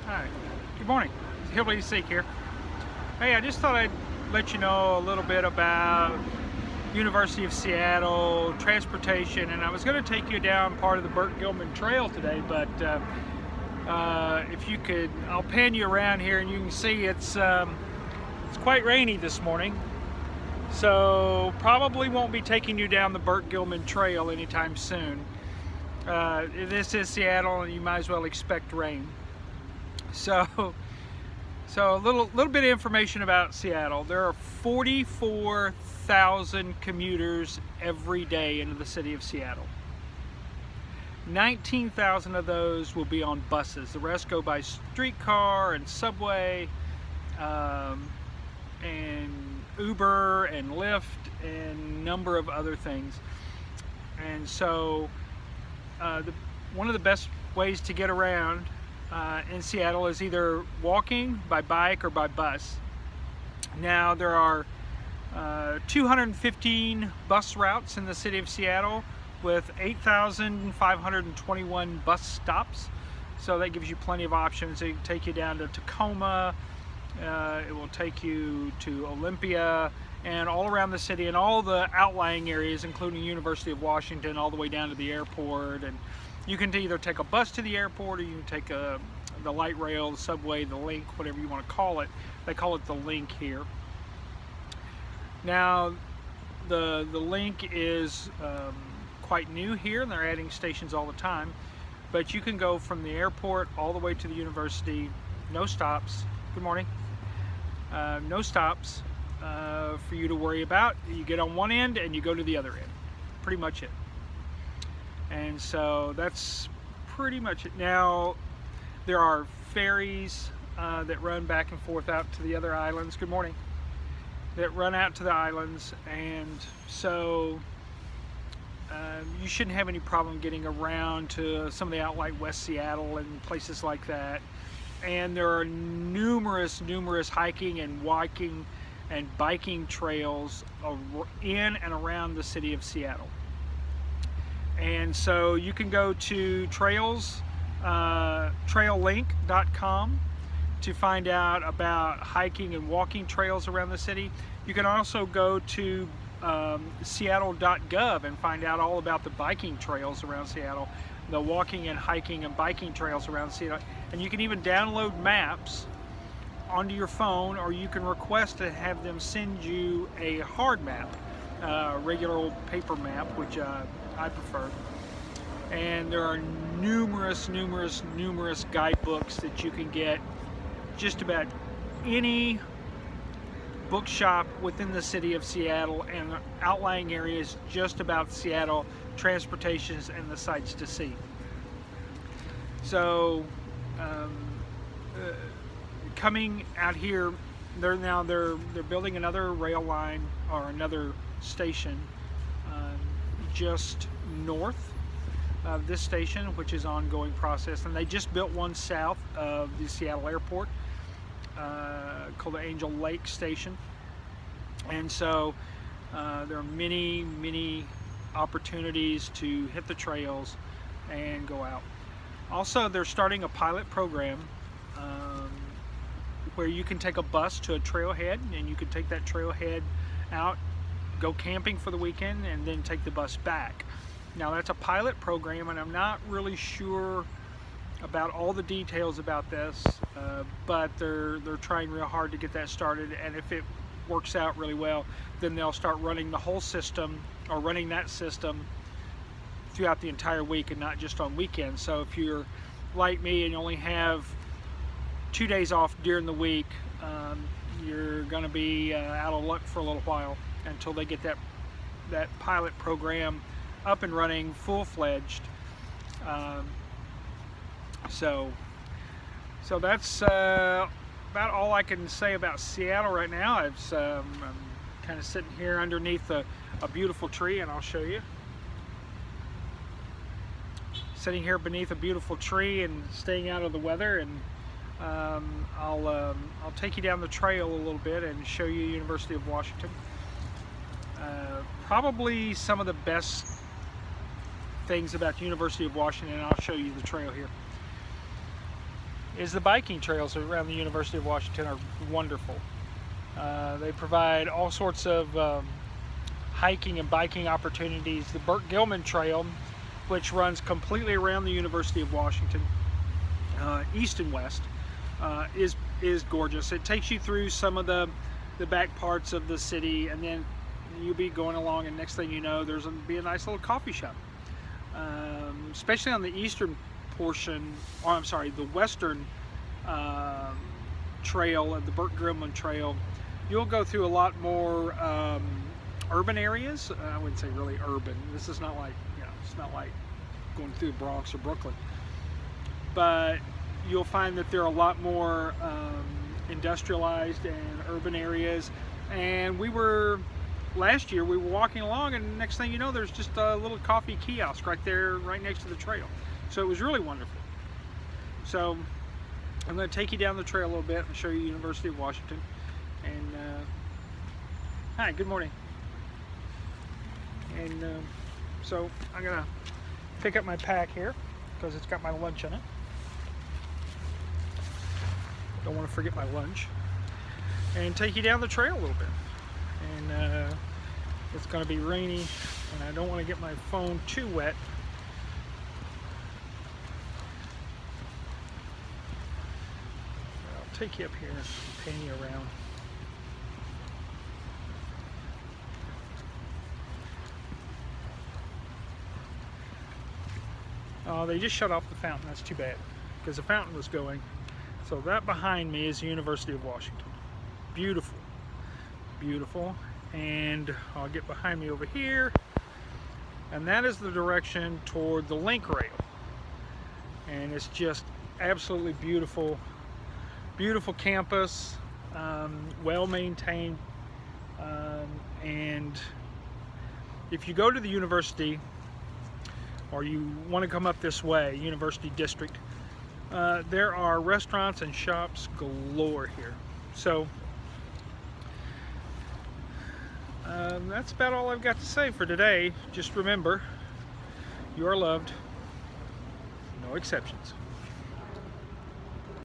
Hi, good morning. Hillbilly Seek here. Hey, I just thought I'd let you know a little bit about University of Seattle transportation, and I was going to take you down part of the Burt Gilman Trail today, but if you could, I'll pan you around here, and you can see it's quite rainy this morning, so probably won't be taking you down the Burt Gilman Trail anytime soon. This is Seattle, and you might as well expect rain. So a little bit of information about Seattle. There are 44,000 commuters every day into the city of Seattle. 19,000 of those will be on buses. The rest go by streetcar and subway, and Uber and Lyft and a number of other things. And so one of the best ways to get around in Seattle is either walking, by bike, or by bus. Now there are 215 bus routes in the city of Seattle with 8,521 bus stops. So that gives you plenty of options. It can take you down to Tacoma, it will take you to Olympia, and all around the city and all the outlying areas, including University of Washington, all the way down to the airport. And you can either take a bus to the airport, or you can take the light rail, the subway, the link, whatever you want to call it. They call it the link here. Now, the link is quite new here, and they're adding stations all the time. But you can go from the airport all the way to the university, no stops. Good morning. No stops for you to worry about. You get on one end and you go to the other end. Pretty much it. And so that's pretty much it. Now, there are ferries that run back and forth out to the other islands. Good morning. That run out to the islands, and so you shouldn't have any problem getting around to some of the out like West Seattle and places like that. And there are numerous hiking and walking and biking trails in and around the city of Seattle. And so you can go to traillink.com to find out about hiking and walking trails around the city. You can also go to seattle.gov and find out all about the biking trails around Seattle, the walking and hiking and biking trails around Seattle. And you can even download maps onto your phone, or you can request to have them send you a hard map, regular old paper map, which I prefer. And there are numerous guidebooks that you can get just about any bookshop within the city of Seattle and outlying areas just about Seattle, transportations, and the sights to see. So coming out here, they're building another rail line, or another station just north of this station, which is an ongoing process. And they just built one south of the Seattle airport called the Angel Lake Station. And so there are many opportunities to hit the trails and go out. Also, they're starting a pilot program where you can take a bus to a trailhead, and you can take that trailhead out, go camping for the weekend, and then take the bus back. Now, that's a pilot program, and I'm not really sure about all the details about this, but they're trying real hard to get that started. And if it works out really well, then they'll start running the whole system, or running that system throughout the entire week and not just on weekends. So if you're like me and you only have 2 days off during the week, you're going to be out of luck for a little while until they get that pilot program up and running, full-fledged. So that's about all I can say about Seattle right now. I'm kind of sitting here underneath a beautiful tree, and I'll show you. Sitting here beneath a beautiful tree and staying out of the weather, and I'll take you down the trail a little bit and show you University of Washington. Probably some of the best things about the University of Washington, and I'll show you the trail here. is the biking trails around the University of Washington are wonderful. They provide all sorts of hiking and biking opportunities. The Burke-Gilman Trail, which runs completely around the University of Washington, east and west, is gorgeous. It takes you through some of the back parts of the city, and then you'll be going along, and next thing you know, there's going to be a nice little coffee shop. Especially on the eastern portion, or I'm sorry, the western trail of the Burke-Gilman Trail, you'll go through a lot more urban areas. I wouldn't say really urban. This is not like, it's not like going through the Bronx or Brooklyn. But you'll find that there are a lot more industrialized and urban areas. And last year we were walking along, and next thing you know, there's just a little coffee kiosk right there, right next to the trail. So it was really wonderful. So I'm going to take you down the trail a little bit and show you University of Washington. And hi, good morning. And so I'm going to pick up my pack here because it's got my lunch in it. Don't want to forget my lunch. And take you down the trail a little bit. And it's going to be rainy, and I don't want to get my phone too wet. I'll take you up here and pan you around. Oh, they just shut off the fountain. That's too bad, because the fountain was going. So that behind me is the University of Washington. Beautiful, beautiful. And I'll get behind me over here, and that is the direction toward the link rail. And it's just absolutely beautiful, beautiful campus, well maintained. And if you go to the university, or you want to come up this way, University District, there are restaurants and shops galore here. So that's about all I've got to say for today. Just remember, you are loved, no exceptions.